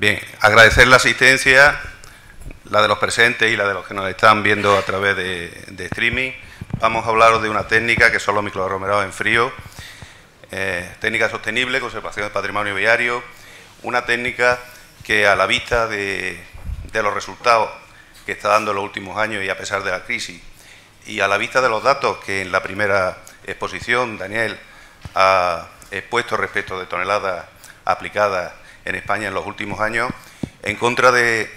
Bien, agradecer la asistencia, la de los presentes y la de los que nos están viendo a través de streaming. Vamos a hablaros de una técnica que son los microaglomerados en frío, técnica sostenible, conservación del patrimonio viario, una técnica que a la vista de los resultados que está dando en los últimos años y a pesar de la crisis, y a la vista de los datos que en la primera exposición Daniel ha expuesto respecto de toneladas aplicadas en España en los últimos años, en contra de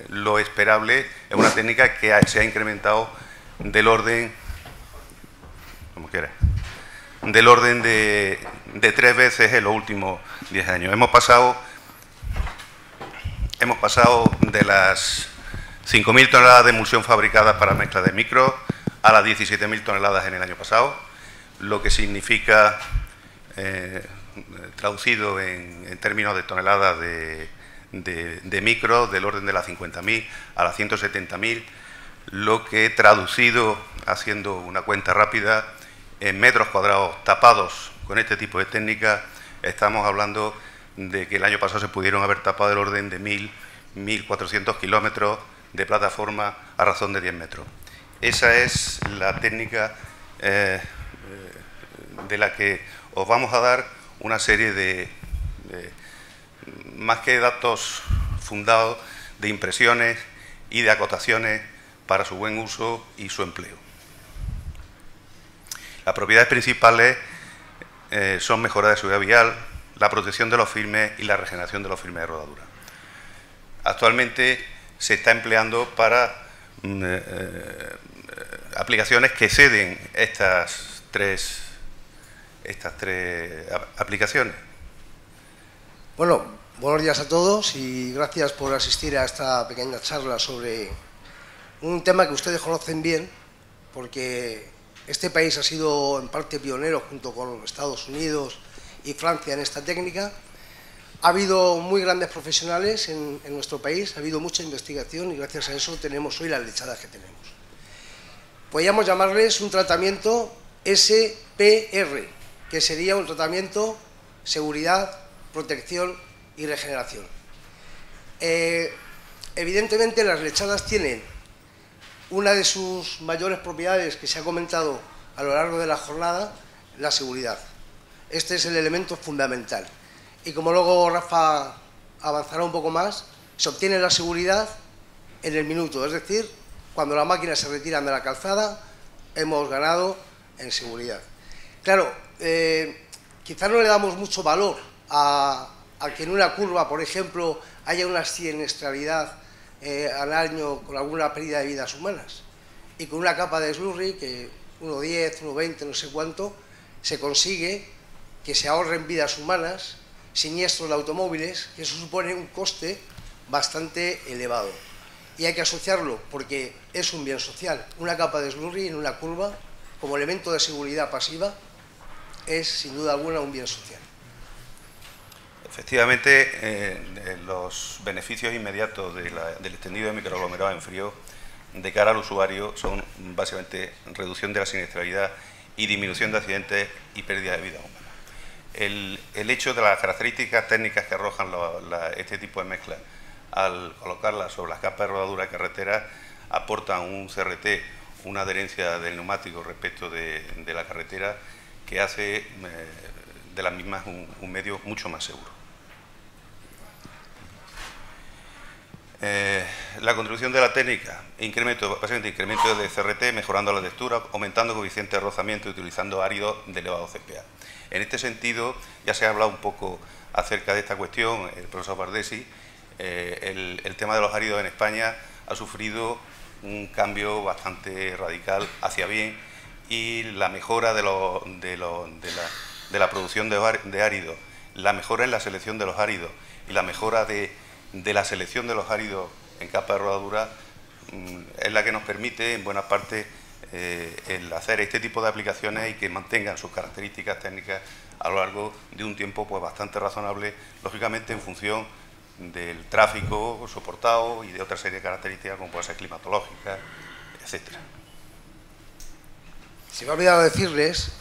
lo esperable, es una técnica que se ha incrementado del orden, como quiera, del orden de 3 veces en los últimos 10 años. Hemos pasado de las 5.000 toneladas de emulsión fabricadas para mezcla de micros a las 17.000 toneladas en el año pasado, lo que significa, traducido en términos de toneladas de micros, del orden de las 50.000 a las 170.000, lo que traducido, haciendo una cuenta rápida, en metros cuadrados tapados con este tipo de técnica, estamos hablando de que el año pasado se pudieron haber tapado del orden de 1.400 kilómetros de plataforma a razón de 10 metros. Esa es la técnica de la que os vamos a dar una serie de más que datos fundados, de impresiones y de acotaciones para su buen uso y su empleo. Las propiedades principales son mejora de seguridad vial, la protección de los firmes y la regeneración de los firmes de rodadura. Actualmente se está empleando para aplicaciones que exceden estas tres aplicaciones. Bueno, buenos días a todos y gracias por asistir a esta pequeña charla sobre un tema que ustedes conocen bien, porque este país ha sido en parte pionero junto con Estados Unidos y Francia en esta técnica. Ha habido muy grandes profesionales en nuestro país, ha habido mucha investigación y gracias a eso tenemos hoy las lechadas que tenemos. Podríamos llamarles un tratamiento SPR, que sería un tratamiento seguridad, protección y regeneración. Evidentemente las lechadas tienen una de sus mayores propiedades que se ha comentado a lo largo de la jornada, la seguridad. Este es el elemento fundamental. Y como luego Rafa avanzará un poco más, se obtiene la seguridad en el minuto, es decir, cuando la máquina se retira de la calzada, hemos ganado en seguridad. Claro, quizás no le damos mucho valor a que en una curva, por ejemplo, haya una siniestralidad al año con alguna pérdida de vidas humanas. Y con una capa de slurry, que 1,10, 1,20, no sé cuánto, se consigue que se ahorren vidas humanas, siniestros de automóviles, que eso supone un coste bastante elevado. Y hay que asociarlo porque es un bien social. Una capa de slurry en una curva, como elemento de seguridad pasiva, es sin duda alguna un bien social. Efectivamente, los beneficios inmediatos del extendido de microaglomerados en frío de cara al usuario son básicamente reducción de la siniestralidad y disminución de accidentes y pérdida de vida humana. El hecho de las características técnicas que arrojan este tipo de mezclas al colocarlas sobre las capas de rodadura de carretera aportan un CRT, una adherencia del neumático respecto de la carretera que hace de las mismas un medio mucho más seguro. La contribución de la técnica, básicamente incremento de CRT, mejorando la textura, aumentando coeficiente de rozamiento y utilizando áridos de elevado CPA. En este sentido, ya se ha hablado un poco acerca de esta cuestión, el profesor Bardesi, el tema de los áridos en España ha sufrido un cambio bastante radical hacia bien y la mejora de la producción de áridos, la mejora en la selección de los áridos y la mejora de la selección de los áridos en capa de rodadura es la que nos permite en buena parte el hacer este tipo de aplicaciones y que mantengan sus características técnicas a lo largo de un tiempo pues bastante razonable, lógicamente en función del tráfico soportado y de otra serie de características como puede ser climatológica, etcétera. Se me ha olvidado decirles,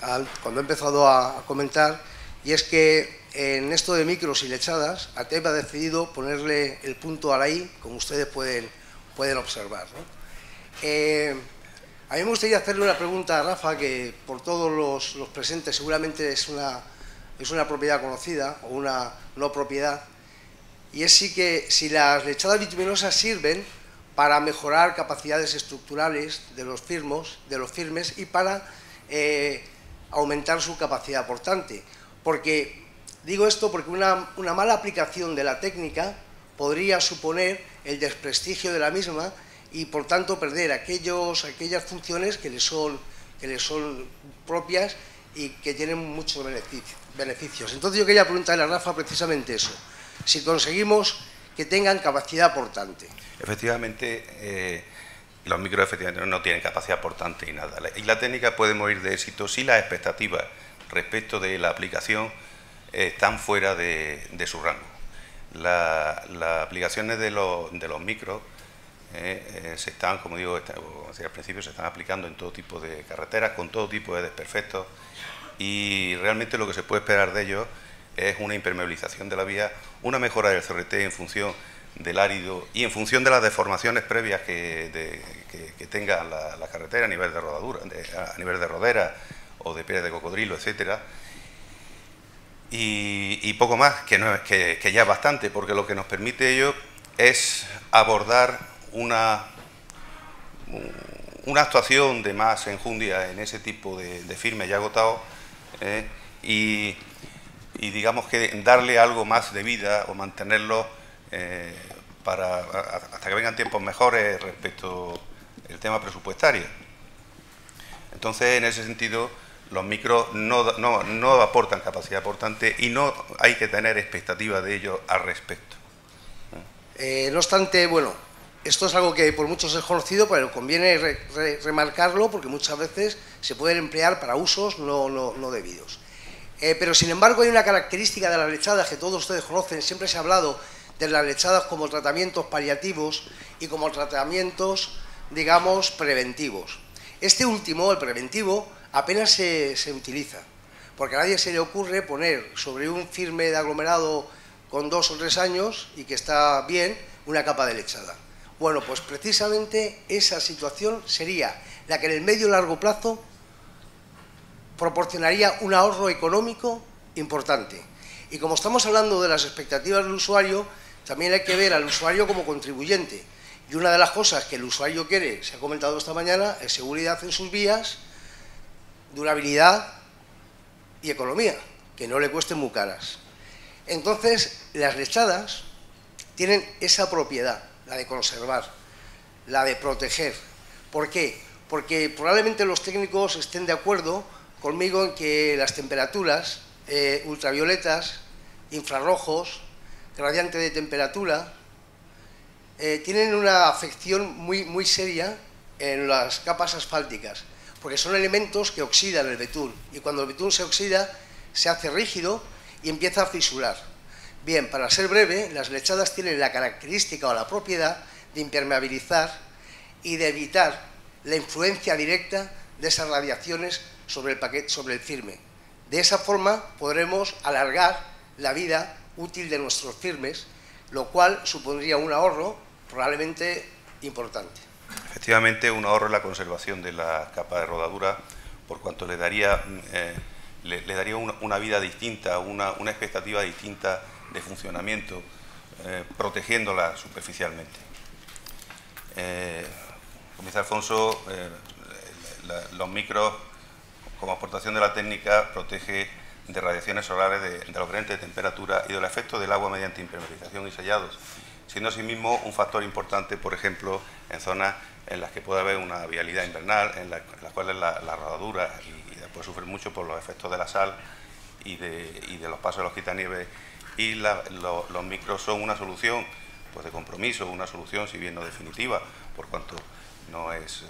cuando he empezado a comentar, y es que en esto de micros y lechadas, ATEP ha decidido ponerle el punto a la I, como ustedes pueden observar, ¿no? A mí me gustaría hacerle una pregunta a Rafa, que por todos los presentes seguramente es una propiedad conocida o una no propiedad, y es si las lechadas bituminosas sirven para mejorar capacidades estructurales de los firmes y para aumentar su capacidad portante. Porque digo esto porque una mala aplicación de la técnica podría suponer el desprestigio de la misma y por tanto perder aquellas funciones que le son propias y que tienen muchos beneficios. Entonces yo quería preguntarle a Rafa precisamente eso, si conseguimos que tengan capacidad portante. Efectivamente, los micros efectivamente no tienen capacidad portante y nada. Y la técnica puede morir de éxito si las expectativas respecto de la aplicación están fuera de su rango. Las aplicaciones de los micros se están, como digo, como decía al principio, se están aplicando en todo tipo de carreteras, con todo tipo de desperfectos, y realmente lo que se puede esperar de ellos es una impermeabilización de la vía, una mejora del CRT en función del árido y en función de las deformaciones previas que tenga la carretera a nivel de rodadura, a nivel de rodera o de pieles de cocodrilo, etcétera. Y poco más, que ya es bastante, porque lo que nos permite ello es abordar una actuación de más enjundia en ese tipo de firmes ya agotados, y digamos que darle algo más de vida o mantenerlo hasta que vengan tiempos mejores respecto al tema presupuestario. Entonces, en ese sentido, los micros no aportan capacidad portante y no hay que tener expectativas de ellos al respecto. No obstante, bueno, esto es algo que por muchos es conocido, pero conviene remarcarlo porque muchas veces se pueden emplear para usos no debidos. Pero sin embargo hay una característica de las lechadas que todos ustedes conocen. Siempre se ha hablado de las lechadas como tratamientos paliativos y como tratamientos, digamos, preventivos. Este último, el preventivo, apenas se utiliza, porque a nadie se le ocurre poner sobre un firme de aglomerado con 2 o 3 años y que está bien una capa de lechada. Bueno, pues precisamente esa situación sería la que en el medio y largo plazo proporcionaría un ahorro económico importante. Y como estamos hablando de las expectativas del usuario, también hay que ver al usuario como contribuyente. Y una de las cosas que el usuario quiere, se ha comentado esta mañana, es seguridad en sus vías, durabilidad y economía, que no le cuesten muy caras. Entonces, las lechadas tienen esa propiedad, la de conservar, la de proteger. ¿Por qué? Porque probablemente los técnicos estén de acuerdo conmigo en que las temperaturas ultravioletas, infrarrojos, gradiente de temperatura, tienen una afección muy seria en las capas asfálticas, porque son elementos que oxidan el betún, y cuando el betún se oxida se hace rígido y empieza a fisurar. Bien, para ser breve, las lechadas tienen la característica o la propiedad de impermeabilizar y de evitar la influencia directa de esas radiaciones sobre el firme. De esa forma podremos alargar la vida útil de nuestros firmes, lo cual supondría un ahorro probablemente importante. Efectivamente, un ahorro en la conservación de la capa de rodadura, por cuanto le daría una vida distinta, una expectativa distinta de funcionamiento, protegiéndola superficialmente. Como dice Alfonso, los micros, como aportación de la técnica, protege de radiaciones solares, de los gradientes de temperatura y del efecto del agua mediante impermeabilización y sellados, siendo asimismo un factor importante, por ejemplo, en zonas en las que puede haber una vialidad invernal, en las cuales la rodadura y después sufren mucho por los efectos de la sal y de los pasos de los quitanieves, y los micros son una solución pues de compromiso, una solución si bien no definitiva, por cuanto no es,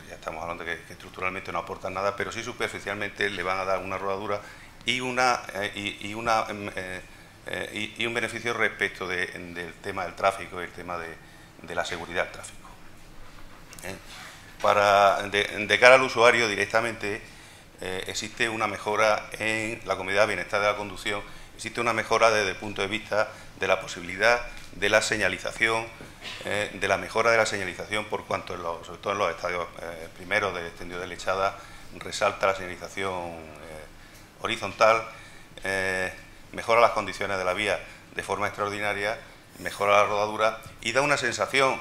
ya estamos hablando de que estructuralmente no aportan nada, pero sí superficialmente le van a dar una rodadura y un beneficio respecto del tema del tráfico y el tema de la seguridad del tráfico. De cara al usuario directamente, existe una mejora en la comodidad y bienestar de la conducción, existe una mejora desde el punto de vista de la posibilidad de la señalización, de la mejora de la señalización por cuanto, sobre todo en los estadios primeros del extendido de lechada, resalta la señalización horizontal, mejora las condiciones de la vía de forma extraordinaria, mejora la rodadura y da una sensación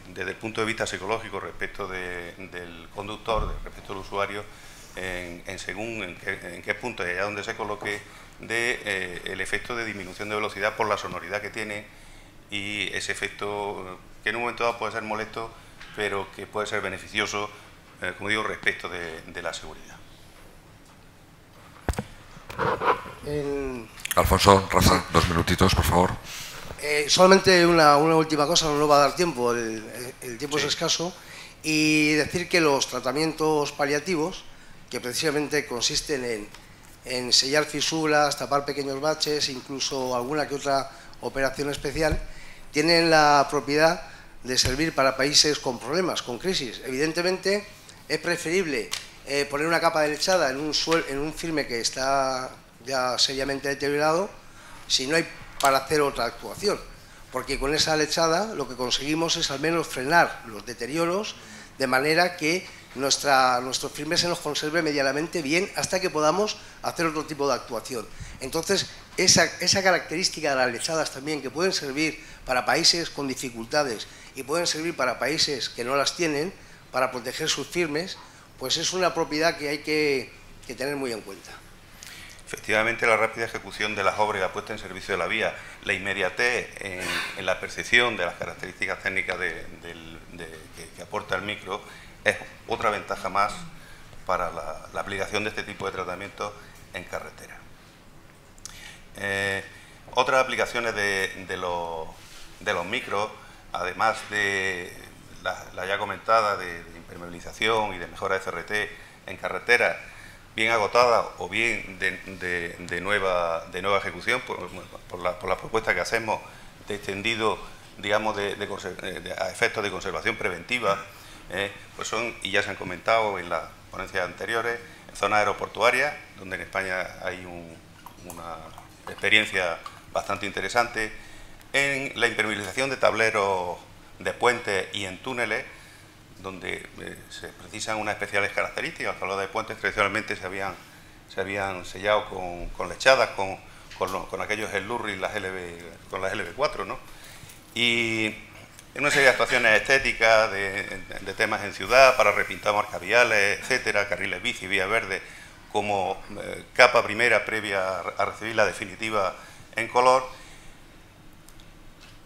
desde el punto de vista psicológico respecto del conductor, respecto del usuario, según en qué punto y allá donde se coloque, el efecto de disminución de velocidad por la sonoridad que tiene, y ese efecto que en un momento dado puede ser molesto, pero que puede ser beneficioso, como digo, respecto de la seguridad. Alfonso, Rafa, 2 minutitos, por favor. Solamente una última cosa, no nos va a dar tiempo, el tiempo es escaso, y decir que los tratamientos paliativos, que precisamente consisten en sellar fisuras, tapar pequeños baches, incluso alguna que otra operación especial, tienen la propiedad de servir para países con problemas, con crisis. Evidentemente es preferible poner una capa de lechada en un firme que está ya seriamente deteriorado, si no hay para hacer otra actuación, porque con esa lechada lo que conseguimos es al menos frenar los deterioros de manera que nuestro firme se nos conserve medianamente bien hasta que podamos hacer otro tipo de actuación. Entonces, esa característica de las lechadas también, que pueden servir para países con dificultades y pueden servir para países que no las tienen, para proteger sus firmes, pues es una propiedad que hay que tener muy en cuenta. Efectivamente, la rápida ejecución de las obras y la puesta en servicio de la vía, la inmediatez en la percepción de las características técnicas que aporta el micro, es otra ventaja más para la aplicación de este tipo de tratamientos en carretera. Otras aplicaciones de los micros, además de la ya comentada de impermeabilización y de mejora de CRT en carretera, bien agotada o bien de nueva ejecución por la propuesta que hacemos de extendido, digamos, a efectos de conservación preventiva, pues son, y ya se han comentado en las ponencias anteriores, en zonas aeroportuarias, donde en España hay una experiencia bastante interesante, en la impermeabilización de tableros de puentes y en túneles, donde se precisan unas especiales características. Los tableros de puentes tradicionalmente se habían sellado con lechadas, con aquellos Slurry, con las LB4, ¿no? Y en una serie de actuaciones estéticas, de temas en ciudad, para repintar marcaviales, etcétera, carriles bici, vía verde, como capa primera previa a recibir la definitiva en color.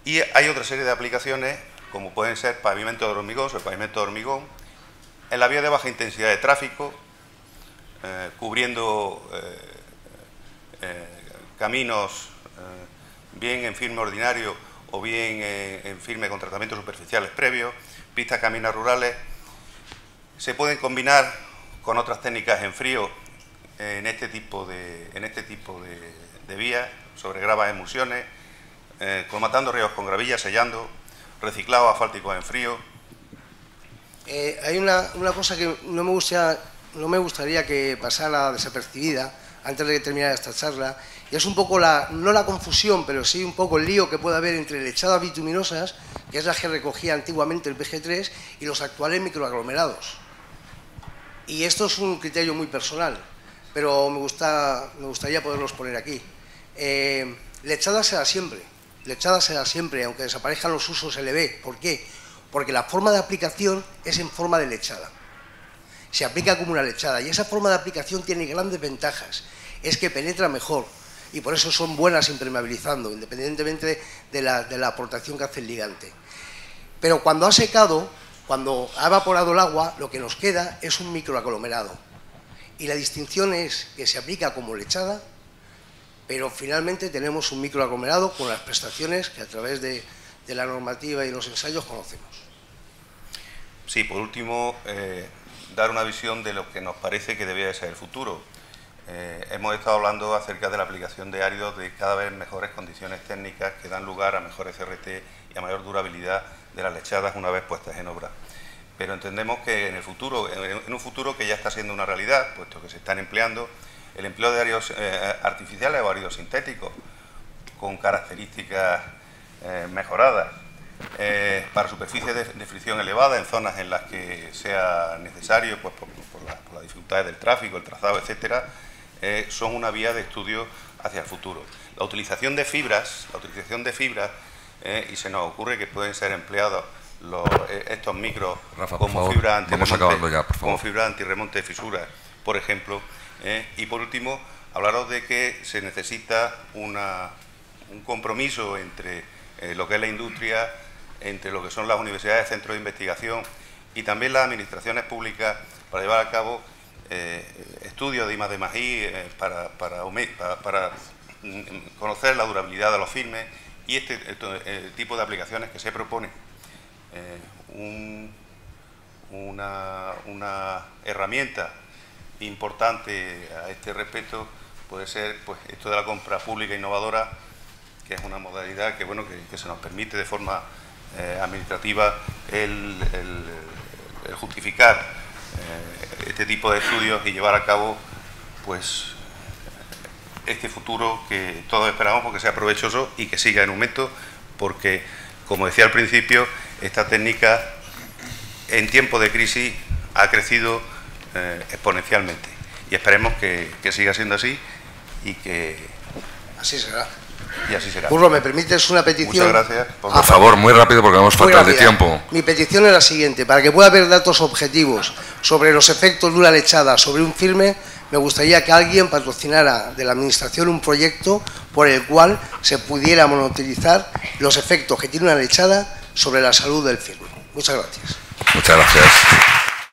Y hay otra serie de aplicaciones, como pueden ser pavimentos de hormigón, sobre pavimento de hormigón, en la vía de baja intensidad de tráfico, cubriendo caminos bien en firme ordinario o bien en firme con tratamientos superficiales previos, pistas caminas rurales. Se pueden combinar con otras técnicas en frío en este tipo de vías, sobre gravas emulsiones, colmatando ríos con gravilla, sellando, reciclado asfáltico en frío. Hay una cosa que no me gustaría que pasara desapercibida antes de terminar esta charla, y es un poco no la confusión, pero sí un poco el lío que puede haber entre lechadas bituminosas, que es la que recogía antiguamente el PG3, y los actuales microaglomerados. Y esto es un criterio muy personal, pero me gustaría poderlos poner aquí. Lechada será siempre, aunque desaparezcan los usos LB. ¿Por qué? Porque la forma de aplicación es en forma de lechada. Se aplica como una lechada y esa forma de aplicación tiene grandes ventajas. Es que penetra mejor y por eso son buenas impermeabilizando, independientemente de la aportación que hace el ligante. Pero cuando ha secado, cuando ha evaporado el agua, lo que nos queda es un microaglomerado. Y la distinción es que se aplica como lechada, pero finalmente tenemos un microaglomerado con las prestaciones que a través de la normativa y los ensayos conocemos. Sí, por último, dar una visión de lo que nos parece que debería ser el futuro. Hemos estado hablando acerca de la aplicación de áridos de cada vez mejores condiciones técnicas que dan lugar a mejores CRT y a mayor durabilidad de las lechadas una vez puestas en obra. pero entendemos que en un futuro que ya está siendo una realidad, puesto que se están empleando el empleo de áridos artificiales o áridos sintéticos con características mejoradas para superficies de fricción elevada en zonas en las que sea necesario, pues por las dificultades del tráfico, el trazado, etcétera, son una vía de estudio hacia el futuro. La utilización de fibras, y se nos ocurre que pueden ser empleados estos micros, Rafa, como fibra antirremonte de fisuras, por ejemplo. Y por último, hablaros de que se necesita un compromiso entre lo que es la industria, entre lo que son las universidades, centros de investigación y también las administraciones públicas para llevar a cabo estudios de I+D+I para conocer la durabilidad de los filmes y este tipo de aplicaciones que se propone. Una herramienta importante a este respecto puede ser pues esto de la compra pública innovadora, que es una modalidad que bueno que se nos permite de forma administrativa el justificar este tipo de estudios y llevar a cabo pues este futuro que todos esperamos porque sea provechoso y que siga en aumento, porque como decía al principio, esta técnica en tiempo de crisis ha crecido exponencialmente y esperemos que siga siendo así y que así será. Y así será. Curro, ¿me permites una petición? Muchas gracias. Por favor, muy rápido porque vamos falta de tiempo. Mi petición es la siguiente: para que pueda haber datos objetivos sobre los efectos de una lechada sobre un filme, me gustaría que alguien patrocinara de la Administración un proyecto por el cual se pudiera monitorizar los efectos que tiene una lechada sobre la salud del filme. Muchas gracias. Muchas gracias.